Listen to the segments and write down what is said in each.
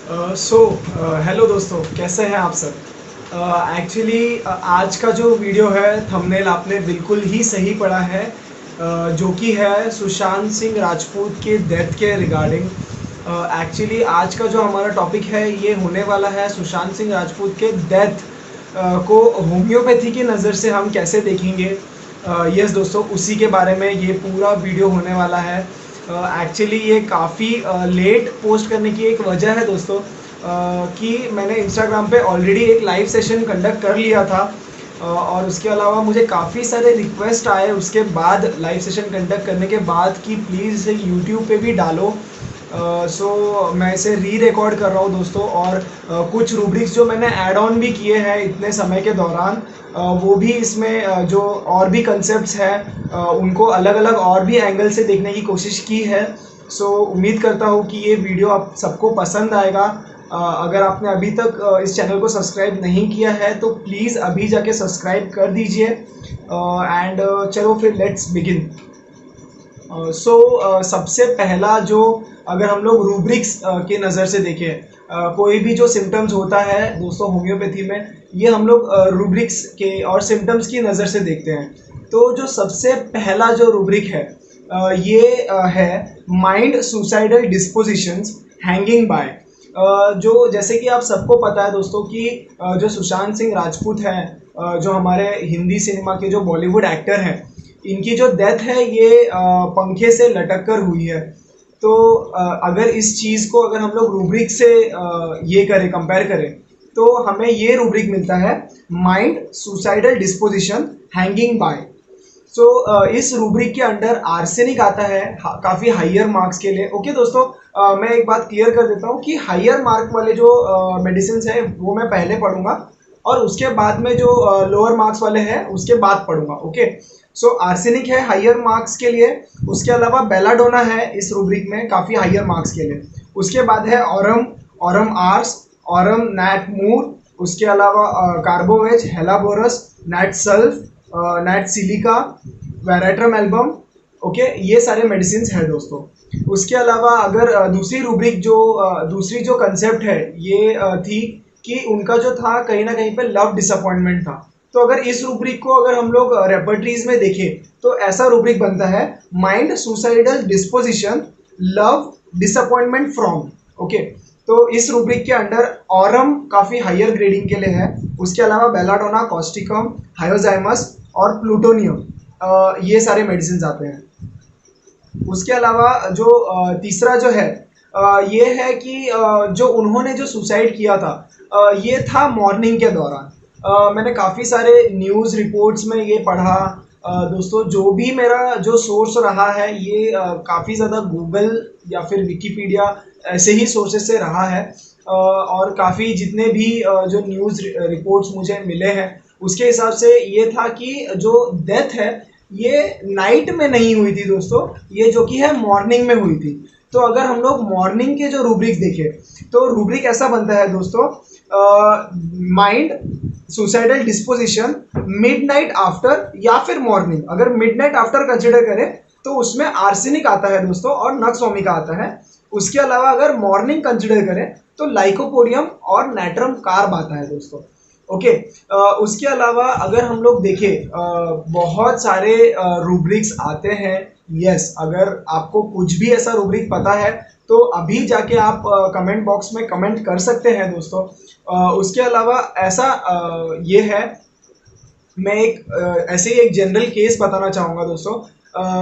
Hello दोस्तों, कैसे हैं आप सब। एक्चुअली आज का जो वीडियो है थंबनेल आपने बिल्कुल ही सही पढ़ा है, जो कि है सुशांत सिंह राजपूत के डेथ के रिगार्डिंग। एक्चुअली आज का जो हमारा टॉपिक है ये होने वाला है सुशांत सिंह राजपूत के डेथ को होम्योपैथी की नज़र से हम कैसे देखेंगे। यस दोस्तों, उसी के बारे में ये पूरा वीडियो होने वाला है। एक्चुअली ये काफ़ी लेट पोस्ट करने की एक वजह है दोस्तों, कि मैंने इंस्टाग्राम पे ऑलरेडी एक लाइव सेशन कंडक्ट कर लिया था, और उसके अलावा मुझे काफ़ी सारे रिक्वेस्ट आए उसके बाद लाइव सेशन कंडक्ट करने के बाद कि प्लीज़ इसे यूट्यूब पे भी डालो। मैं इसे री रिकॉर्ड कर रहा हूँ दोस्तों, और कुछ रूब्रिक्स जो मैंने ऐड ऑन भी किए हैं इतने समय के दौरान, वो भी इसमें जो और भी कंसेप्ट्स हैं उनको अलग अलग और भी एंगल से देखने की कोशिश की है। उम्मीद करता हूँ कि ये वीडियो आप सबको पसंद आएगा। अगर आपने अभी तक इस चैनल को सब्सक्राइब नहीं किया है तो प्लीज़ अभी जाके सब्सक्राइब कर दीजिए। एंड चलो फिर लेट्स बिगिन। सबसे पहला जो, अगर हम लोग रूब्रिक्स के नज़र से देखें, कोई भी जो सिम्टम्स होता है दोस्तों होम्योपैथी में, ये हम लोग रूब्रिक्स के और सिम्टम्स की नज़र से देखते हैं। तो जो सबसे पहला जो रूब्रिक है ये है माइंड सुसाइडल डिस्पोजिशंस हैंगिंग बाय। जो जैसे कि आप सबको पता है दोस्तों कि जो सुशांत सिंह राजपूत हैं, जो हमारे हिंदी सिनेमा के जो बॉलीवुड एक्टर हैं, इनकी जो डेथ है ये पंखे से लटक कर हुई है। तो अगर इस चीज़ को अगर हम लोग रूब्रिक से ये करें, कंपेयर करें, तो हमें ये रूब्रिक मिलता है mind suicidal disposition hanging by. इस रूब्रिक के अंडर आर्सेनिक आता है काफ़ी हाइयर मार्क्स के लिए। ओके दोस्तों, मैं एक बात क्लियर कर देता हूँ कि हाइयर मार्क वाले जो मेडिसिन है वो मैं पहले पढ़ूंगा, और उसके बाद में जो लोअर मार्क्स वाले हैं उसके बाद पढ़ूंगा। ओके, आर्सेनिक है हाइयर मार्क्स के लिए, उसके अलावा बेलाडोना है इस रूब्रिक में काफ़ी हाइयर मार्क्स के लिए। उसके बाद है aurum, aurum ars, aurum nat mur, उसके अलावा carbo veg, helleborus, nat sulph, nat silica, veratrum album. Okay, ये सारे मेडिसिन है दोस्तों। उसके अलावा अगर दूसरी रूब्रिक जो दूसरी जो कंसेप्ट है ये थी कि उनका जो था कहीं ना कहीं पे लव डिसअपॉइंटमेंट था। तो अगर इस रूब्रिक को अगर हम लोग रेपर्टरीज में देखें तो ऐसा रूब्रिक बनता है mind suicidal disposition love disappointment from. Okay, तो इस रूब्रिक के अंडर ऑरम काफ़ी हाइयर ग्रेडिंग के लिए है। उसके अलावा बेलाडोना, कॉस्टिकम, हायोजाइमस और प्लूटोनियम, ये सारे मेडिसिन आते हैं। उसके अलावा जो तीसरा जो है ये है कि जो उन्होंने जो सुसाइड किया था ये था मॉर्निंग के दौरान। मैंने काफ़ी सारे न्यूज़ रिपोर्ट्स में ये पढ़ा। दोस्तों, जो भी मेरा जो सोर्स रहा है ये काफ़ी ज़्यादा गूगल या फिर विकीपीडिया ऐसे ही सोर्सेस से रहा है। और काफ़ी जितने भी जो न्यूज़ रिपोर्ट्स मुझे मिले हैं उसके हिसाब से ये था कि जो डेथ है ये नाइट में नहीं हुई थी दोस्तों, ये जो कि है मॉर्निंग में हुई थी। तो अगर हम लोग मॉर्निंग के जो रूब्रिक देखें तो रूब्रिक ऐसा बनता है दोस्तों, mind suicidal disposition midnight after या फिर मॉर्निंग। अगर मिडनाइट आफ्टर कंसिडर करें तो उसमें आर्सेनिक आता है दोस्तों और नक्स ओमिका आता है। उसके अलावा अगर मॉर्निंग कंसिडर करें तो लाइकोपोडियम और नाइट्रम कार्ब आता है दोस्तों। ओके, उसके अलावा अगर हम लोग देखें बहुत सारे रूब्रिक्स आते हैं। यस, अगर आपको कुछ भी ऐसा रूब्रिक पता है तो अभी जाके आप कमेंट बॉक्स में कमेंट कर सकते हैं दोस्तों। उसके अलावा ऐसा ये है, मैं एक ऐसे ही एक जनरल केस बताना चाहूँगा दोस्तों।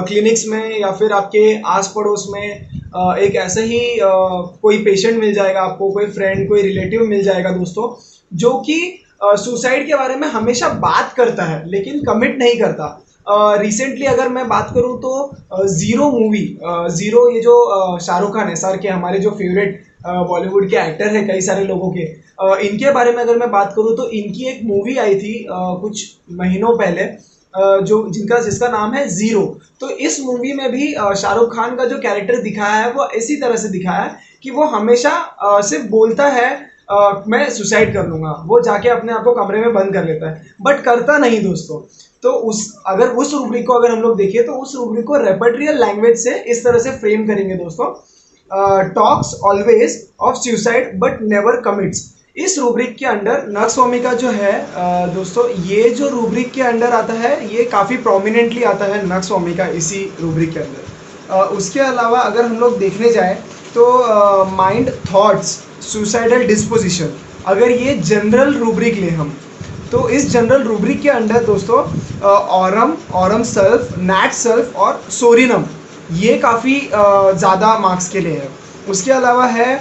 क्लिनिक्स में या फिर आपके आस पड़ोस में एक ऐसे ही कोई पेशेंट मिल जाएगा आपको, कोई फ्रेंड, कोई रिलेटिव मिल जाएगा दोस्तों, जो कि सुसाइड के बारे में हमेशा बात करता है लेकिन कमिट नहीं करता। रिसेंटली अगर मैं बात करूं तो ज़ीरो मूवी, ज़ीरो, ये जो शाहरुख खान है सर के, हमारे जो फेवरेट बॉलीवुड के एक्टर हैं कई सारे लोगों के, इनके बारे में अगर मैं बात करूं तो इनकी एक मूवी आई थी कुछ महीनों पहले, जो जिसका नाम है ज़ीरो। तो इस मूवी में भी शाहरुख खान का जो कैरेक्टर दिखाया है वो इसी तरह से दिखाया है कि वो हमेशा सिर्फ बोलता है मैं सुसाइड कर लूँगा, वो जाके अपने आप को कमरे में बंद कर लेता है बट करता नहीं दोस्तों। तो उस रूब्रिक को अगर हम लोग देखें तो उस रूब्रिक को रेपर्टरियल लैंग्वेज से इस तरह से फ्रेम करेंगे दोस्तों, talks always of suicide but never commits. इस रूब्रिक के अंडर नक्सवामिका जो है दोस्तों, ये जो रूब्रिक के अंडर आता है ये काफ़ी प्रोमिनेंटली आता है नक्सवामिका इसी रूब्रिक के अंदर। उसके अलावा अगर हम लोग देखने जाएं तो माइंड थॉट्स सुसाइडल डिस्पोजिशन, अगर ये जनरल रूब्रिक लें हम, तो इस जनरल रूब्रिक के अंडर दोस्तों ऑरम सेल्फ, नैट सेल्फ और सोरिनम ये काफ़ी ज़्यादा मार्क्स के लिए है। उसके अलावा है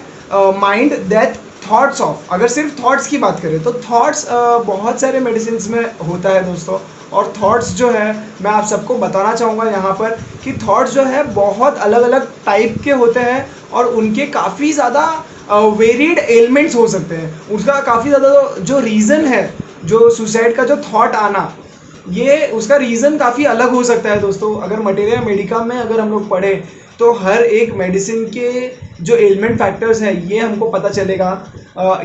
माइंड डेथ थॉट्स ऑफ, अगर सिर्फ थॉट्स की बात करें तो थॉट्स बहुत सारे मेडिसिन में होता है दोस्तों, और थॉट्स जो है मैं आप सबको बताना चाहूँगा यहाँ पर कि थॉट्स जो है बहुत अलग अलग टाइप के होते हैं और उनके काफ़ी ज़्यादा वेरिड एलिमेंट्स हो सकते हैं। उसका काफ़ी ज़्यादा जो रीज़न है, जो सुसाइड का जो थॉट आना, ये उसका रीज़न काफ़ी अलग हो सकता है दोस्तों। अगर मटेरिया मेडिका में अगर हम लोग पढ़ें तो हर एक मेडिसिन के जो एलिमेंट फैक्टर्स हैं ये हमको पता चलेगा।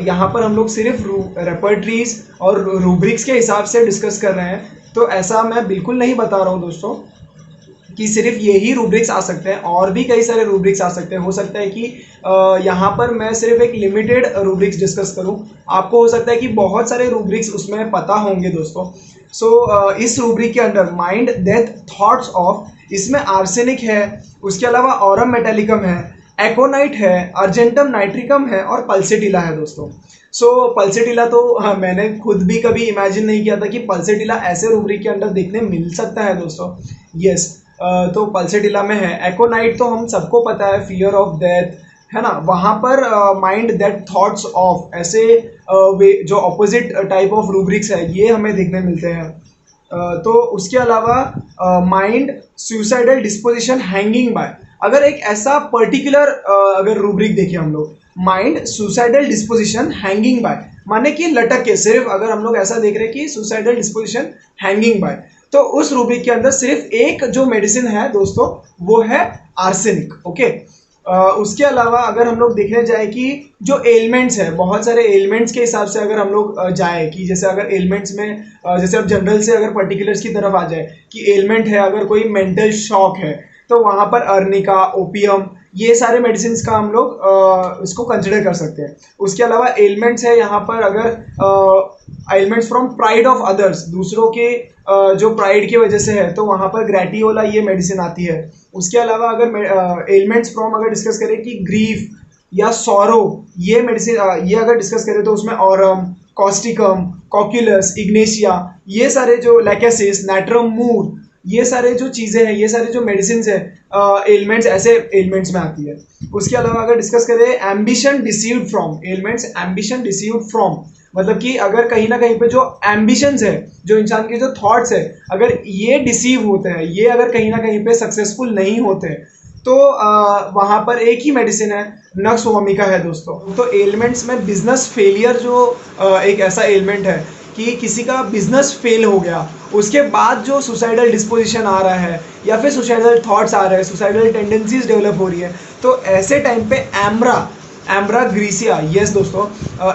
यहाँ पर हम लोग सिर्फ रेपर्टरीज और रूब्रिक्स के हिसाब से डिस्कस कर रहे हैं, तो ऐसा मैं बिल्कुल नहीं बता रहा हूँ दोस्तों कि सिर्फ यही रूब्रिक्स आ सकते हैं, और भी कई सारे रूब्रिक्स आ सकते हैं। हो सकता है कि यहाँ पर मैं सिर्फ एक लिमिटेड रूब्रिक्स डिस्कस करूँ, आपको हो सकता है कि बहुत सारे रूब्रिक्स उसमें पता होंगे दोस्तों। इस रूब्रिक के under mind death thoughts of, इसमें आर्सेनिक है, उसके अलावा ऑरम मेटालिकम है, एकोनाइट है, अर्जेंटम नाइट्रिकम है और पल्सेटिला है दोस्तों। पल्सेटिला तो मैंने खुद भी कभी इमेजिन नहीं किया था कि पल्सेटिला ऐसे रूब्रिक के अंडर देखने मिल सकता है दोस्तों। यस, तो पल्सेटिला में है। एकोनाइट तो हम सबको पता है, फियर ऑफ डेथ, है ना। वहाँ पर माइंड दैट थॉट्स ऑफ, ऐसे जो ऑपोजिट टाइप ऑफ रूब्रिक्स है ये हमें देखने मिलते हैं। तो उसके अलावा mind suicidal disposition hanging by, अगर एक ऐसा पर्टिकुलर अगर रूब्रिक देखें हम लोग, mind suicidal disposition hanging by, माने कि लटक के, सिर्फ अगर हम लोग ऐसा देख रहे हैं कि सुसाइडल डिस्पोजिशन हैंगिंग बाय, तो उस रूब्रिक के अंदर सिर्फ एक जो मेडिसिन है दोस्तों वो है आर्सेनिक। ओके, उसके अलावा अगर हम लोग देखने जाए कि जो एलिमेंट्स है, बहुत सारे एलिमेंट्स के हिसाब से अगर हम लोग जाए कि जैसे अगर एलिमेंट्स में जैसे अब जनरल से अगर पर्टिकुलर्स की तरफ आ जाए कि एलिमेंट है, अगर कोई मेंटल शॉक है तो वहाँ पर अर्निका, ओपियम, ये सारे मेडिसिन का हम लोग इसको कंसिडर कर सकते हैं। उसके अलावा एलिमेंट्स है यहाँ पर, अगर elements from pride of others, दूसरों के जो प्राइड की वजह से है, तो वहाँ पर ग्रेटियोला ये मेडिसिन आती है। उसके अलावा अगर एलिमेंट्स फ्रॉम अगर डिस्कस करें कि ग्रीफ या सॉरो, ये मेडिसिन ये अगर डिस्कस करें तो उसमें ऑरम, कॉस्टिकम, कॉक्यूलस, इग्नेशिया, ये सारे जो लैकेसिस, नैट्रम मूर, ये सारे जो चीज़ें हैं, ये सारे जो मेडिसिन है एलिमेंट्स, ऐसे एलिमेंट्स में आती है। उसके अलावा अगर डिस्कस करें ambition deceived from, elements ambition deceived from, मतलब कि अगर कहीं ना कहीं पे जो एम्बिशंस है, जो इंसान के जो थॉट्स है, अगर ये डिसीव होते हैं, ये अगर कहीं ना कहीं पे सक्सेसफुल नहीं होते हैं, तो वहाँ पर एक ही मेडिसिन है, नक्सवामिका है दोस्तों। तो एलिमेंट्स में बिजनेस फेलियर जो एक ऐसा एलिमेंट है कि किसी का बिजनेस फेल हो गया, उसके बाद जो सुसाइडल डिस्पोजिशन आ रहा है या फिर सुसाइडल थॉट्स आ रहे हैं, सुसाइडल टेंडेंसीज डेवलप हो रही है, तो ऐसे टाइम पे एम्ब्रा ग्रीसिया, यस दोस्तों,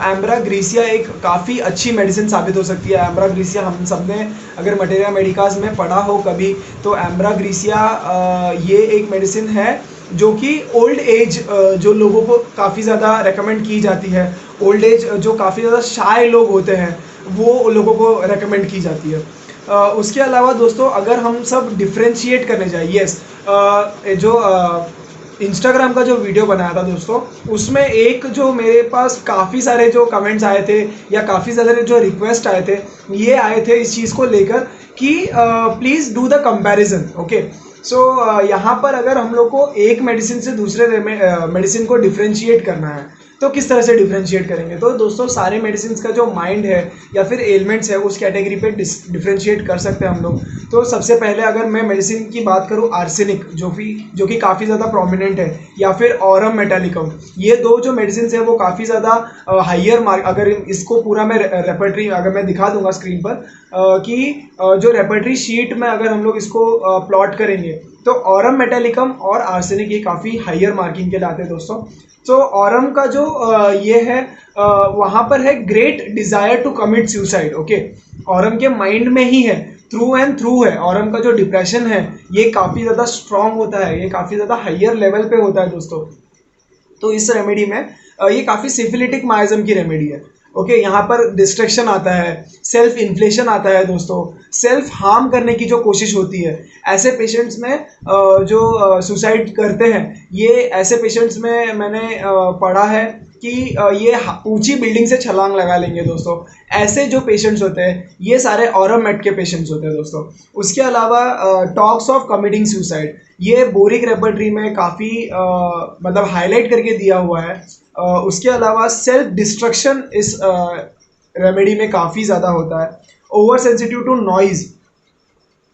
एम्ब्रा ग्रीसिया एक काफ़ी अच्छी मेडिसिन साबित हो सकती है। एम्ब्रा ग्रीसिया हम सब ने अगर मटेरिया मेडिकाज में पढ़ा हो कभी, तो एम्ब्रा ग्रीसिया ये एक मेडिसिन है जो कि ओल्ड एज जो लोगों को काफ़ी ज़्यादा रेकमेंड की जाती है। ओल्ड एज जो काफ़ी ज़्यादा शाय लोग होते हैं वो लोगों को रेकमेंड की जाती है। उसके अलावा दोस्तों अगर हम सब डिफ्रेंशिएट करने जाए, यस, जो इंस्टाग्राम का जो वीडियो बनाया था दोस्तों, उसमें एक जो मेरे पास काफ़ी सारे जो कमेंट्स आए थे या काफ़ी सारे जो रिक्वेस्ट आए थे, ये आए थे इस चीज़ को लेकर कि please do the comparison. Okay, so यहाँ पर अगर हम लोग को एक मेडिसिन से दूसरे मेडिसिन को डिफ्रेंशिएट करना है तो किस तरह से डिफ्रेंशिएट करेंगे। तो दोस्तों सारे मेडिसिन का जो माइंड है या फिर एलिमेंट्स है उस कैटेगरी पे डिफ्रेंशिएट कर सकते हैं हम लोग। तो सबसे पहले अगर मैं मेडिसिन की बात करूँ, आर्सेनिक जो कि काफ़ी ज़्यादा प्रोमिनेंट है, या फिर ऑरम मेटालिकम, ये दो जो मेडिसिन है वो काफ़ी ज़्यादा हाइयर मार्क, अगर इसको पूरा मैं रेपर्टरी अगर मैं दिखा दूंगा स्क्रीन पर कि जो रेपर्टरी शीट में अगर हम लोग इसको प्लॉट करेंगे तो ऑरम मेटालिकम और आर्सेनिक ये काफ़ी हाइयर मार्किंग के लाते हैं दोस्तों। तो ऑरम का जो ये है वहाँ पर है great desire to commit suicide. Okay, aurum के माइंड में ही है, थ्रू एंड थ्रू है। ऑरम का जो डिप्रेशन है ये काफ़ी ज़्यादा स्ट्रॉन्ग होता है, ये काफ़ी ज़्यादा हाइयर लेवल पे होता है दोस्तों। तो इस रेमेडी में ये काफ़ी सिफिलिटिक माइज्म की रेमेडी है। ओके, यहाँ पर डिस्ट्रैक्शन आता है, सेल्फ इन्फ्लेशन आता है दोस्तों, सेल्फ हार्म करने की जो कोशिश होती है ऐसे पेशेंट्स में, जो सुसाइड करते हैं, ये ऐसे पेशेंट्स में मैंने पढ़ा है कि ये ऊंची बिल्डिंग से छलांग लगा लेंगे दोस्तों। ऐसे जो पेशेंट्स होते हैं ये सारे ऑरम मेट के पेशेंट्स होते हैं दोस्तों। उसके अलावा टॉक्स ऑफ कमिटिंग सुसाइड, ये बोरिक रेपर्टरी में काफ़ी मतलब हाईलाइट करके दिया हुआ है। उसके अलावा सेल्फ डिस्ट्रक्शन इस रेमेडी में काफ़ी ज़्यादा होता है। Over sensitive to noise,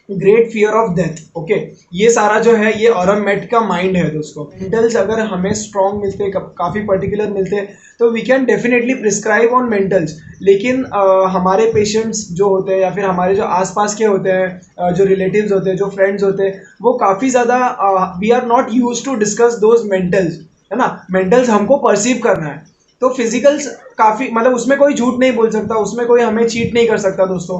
great fear of death. Okay, ये सारा जो है ये ऑरम मेट का माइंड है दोस्तों। मेंटल्स अगर हमें स्ट्रॉन्ग मिलते, काफ़ी पर्टिकुलर मिलते, तो we can definitely prescribe on mentals. लेकिन हमारे पेशेंट्स जो होते हैं या फिर हमारे जो आसपास के होते हैं, जो रिलेटिव्स होते हैं, जो फ्रेंड्स होते हैं, वो काफ़ी ज़्यादा we are not used to discuss those mentals, है ना। मेंटल्स हमको परसीव करना है, तो फिजिकल्स काफ़ी मतलब उसमें कोई झूठ नहीं बोल सकता, उसमें कोई हमें चीट नहीं कर सकता दोस्तों।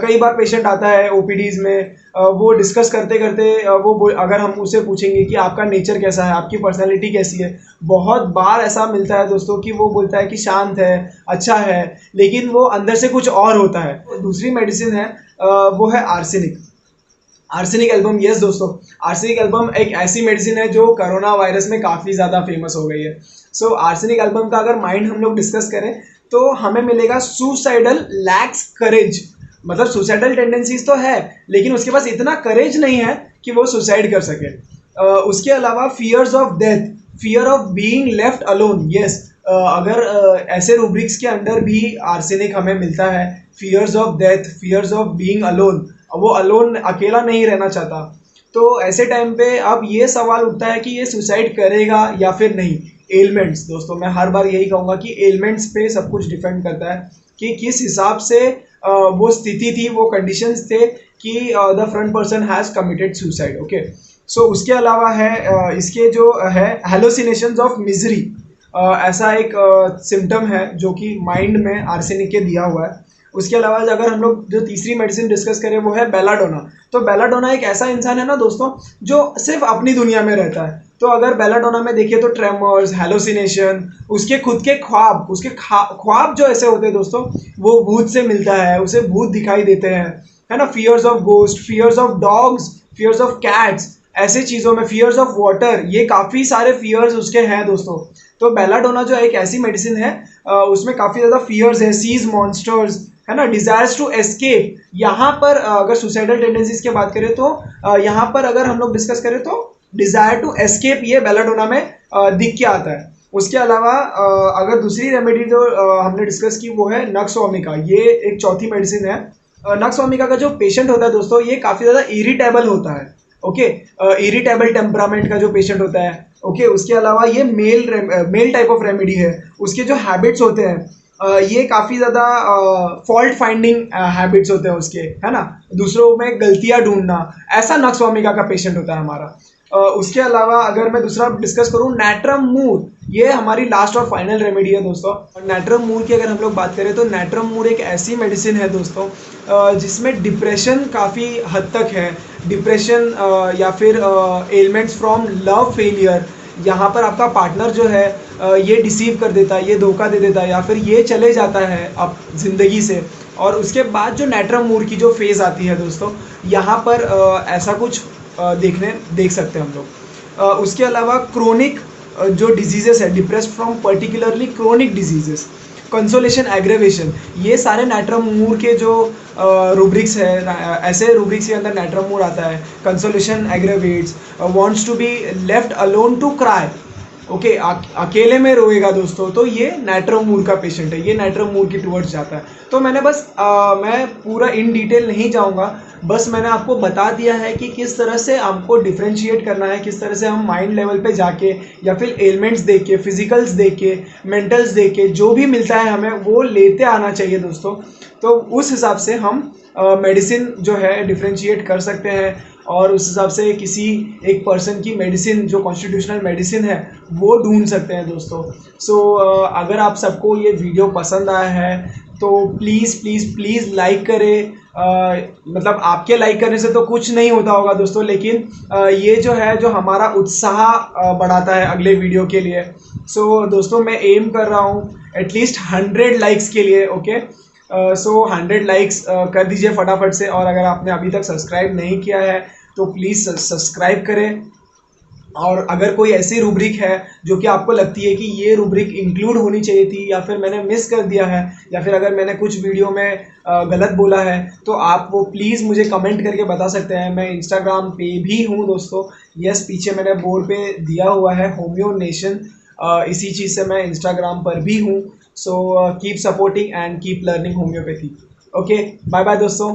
कई बार पेशेंट आता है ओपीडीज़ में, वो डिस्कस करते करते अगर हम उसे पूछेंगे कि आपका नेचर कैसा है, आपकी पर्सनैलिटी कैसी है, बहुत बार ऐसा मिलता है दोस्तों कि वो बोलता है कि शांत है, अच्छा है, लेकिन वो अंदर से कुछ और होता है। दूसरी मेडिसिन है वो है आर्सेनिक। आर्सेनिक एल्बम, यस दोस्तों, आर्सेनिक एल्बम एक ऐसी मेडिसिन है जो कोरोना वायरस में काफ़ी ज़्यादा फेमस हो गई है। सो आर्सेनिक एल्बम का अगर माइंड हम लोग डिस्कस करें तो हमें मिलेगा सुसाइडल लैक्स करेज। मतलब सुसाइडल टेंडेंसीज तो है, लेकिन उसके पास इतना करेज नहीं है कि वो सुसाइड कर सके। उसके अलावा fears of death, fear of being left alone, yes, अगर ऐसे रूब्रिक्स के अंदर भी आर्सेनिक हमें मिलता है। Fears of death, fears of being alone, वो अलोन अकेला नहीं रहना चाहता, तो ऐसे टाइम पे अब ये सवाल उठता है कि ये सुसाइड करेगा या फिर नहीं। एलिमेंट्स दोस्तों, मैं हर बार यही कहूँगा कि एलिमेंट्स पे सब कुछ डिपेंड करता है कि किस हिसाब से वो स्थिति थी, वो कंडीशंस थे कि the front person has committed suicide. Okay, so उसके अलावा है इसके जो है हेलोसिनेशंस ऑफ मिजरी, ऐसा एक सिम्टम है जो कि माइंड में आर्सेनिक के दिया हुआ है। उसके अलावा अगर हम लोग जो तीसरी मेडिसिन डिस्कस करें वो है बेलाडोना। तो बेलाडोना एक ऐसा इंसान है ना दोस्तों जो सिर्फ अपनी दुनिया में रहता है। तो अगर बेलाडोना में देखिए तो ट्रेमर्स, हेलोसिनेशन, उसके खुद के ख्वाब, उसके ख्वाब जो ऐसे होते हैं दोस्तों, वो भूत से मिलता है, उसे भूत दिखाई देते हैं, है ना। Fears of ghost, fears of dogs, fears of cats, ऐसे चीज़ों में फियर्स ऑफ वाटर, ये काफ़ी सारे फियर्स उसके हैं दोस्तों। तो बेलाडोना जो एक ऐसी मेडिसिन है उसमें काफ़ी ज़्यादा फियर्स है, सीज मॉन्स्टर्स, है ना, डिजायर्स टू एस्केप। यहाँ पर अगर सुसाइडल टेंडेंसीज की बात करें तो यहाँ पर अगर हम लोग डिस्कस करें तो डिजायर टू एस्केप ये बेलाडोना में दिख के आता है। उसके अलावा अगर दूसरी रेमेडी जो हमने डिस्कस की वो है नक्स वोमिका, ये एक चौथी मेडिसिन है। नक्स वोमिका का जो पेशेंट होता है दोस्तों ये काफ़ी ज़्यादा इरिटेबल होता है। ओके, इरिटेबल टेम्परामेंट का जो पेशेंट होता है। ओके, उसके अलावा ये मेल टाइप ऑफ रेमेडी है। उसके जो हैबिट्स होते हैं ये काफ़ी ज़्यादा फॉल्ट फाइंडिंग हैबिट्स होते हैं उसके, है ना, दूसरों में गलतियां ढूंढना, ऐसा नक्स वोमिका का पेशेंट होता है हमारा। उसके अलावा अगर मैं दूसरा डिस्कस करूँ नैट्रम मूर, ये हमारी लास्ट और फाइनल रेमेडी है दोस्तों। और नैट्रम मूर की अगर हम लोग बात करें तो नैट्रम मूर एक ऐसी मेडिसिन है दोस्तों जिसमें डिप्रेशन काफ़ी हद तक है। डिप्रेशन या फिर एलिमेंट्स फ्रॉम लव फेलियर, यहाँ पर आपका पार्टनर जो है ये डिसीव कर देता है, ये धोखा दे देता है, या फिर ये चले जाता है अब ज़िंदगी से। और उसके बाद जो नैट्रम मूर की जो फेज़ आती है दोस्तों, यहाँ पर ऐसा कुछ देख सकते हैं हम लोग। उसके अलावा क्रोनिक जो डिजीजेस है, depressed from particularly chronic diseases, consolation, aggravation, ये सारे नैट्रम मूर के जो रूब्रिक्स है, ऐसे रूब्रिक्स के अंदर नैट्रम मूर आता है। Consolation aggravates, wants to be left alone to cry, okay, अकेले में रोएगा दोस्तों, तो ये नैट्रम मूर का पेशेंट है, ये नैट्रम मूर की टूवर्ड्स जाता है। तो मैंने बस मैं पूरा इन डिटेल नहीं जाऊंगा, बस मैंने आपको बता दिया है कि किस तरह से हमको डिफ्रेंशिएट करना है, किस तरह से हम माइंड लेवल पे जाके या फिर एलिमेंट्स देख के, फिजिकल्स देख के, मेंटल्स देख के, जो भी मिलता है हमें वो लेते आना चाहिए दोस्तों। तो उस हिसाब से हम मेडिसिन जो है डिफ्रेंशिएट कर सकते हैं। और उस हिसाब से किसी एक पर्सन की मेडिसिन जो कॉन्स्टिट्यूशनल मेडिसिन है वो ढूंढ सकते हैं दोस्तों। सो अगर आप सबको ये वीडियो पसंद आया है तो प्लीज़ प्लीज़ प्लीज़ लाइक करें। मतलब आपके लाइक करने से तो कुछ नहीं होता होगा दोस्तों, लेकिन ये जो है जो हमारा उत्साह बढ़ाता है अगले वीडियो के लिए। सो दोस्तों मैं एम कर रहा हूँ एटलीस्ट 100 लाइक्स के लिए। ओके, सो 100 लाइक्स कर दीजिए फटाफट से। और अगर आपने अभी तक सब्सक्राइब नहीं किया है तो प्लीज़ सब्सक्राइब करें। और अगर कोई ऐसी रूब्रिक है जो कि आपको लगती है कि ये रूब्रिक इंक्लूड होनी चाहिए थी, या फिर मैंने मिस कर दिया है, या फिर अगर मैंने कुछ वीडियो में गलत बोला है, तो आप वो प्लीज़ मुझे कमेंट करके बता सकते हैं। मैं इंस्टाग्राम पे भी हूँ दोस्तों। यस, पीछे मैंने बोर्ड पे दिया हुआ है होम्यो नेशन, इसी चीज़ से मैं इंस्टाग्राम पर भी हूँ। So keep supporting and keep learning homeopathy. Okay, bye bye दोस्तों।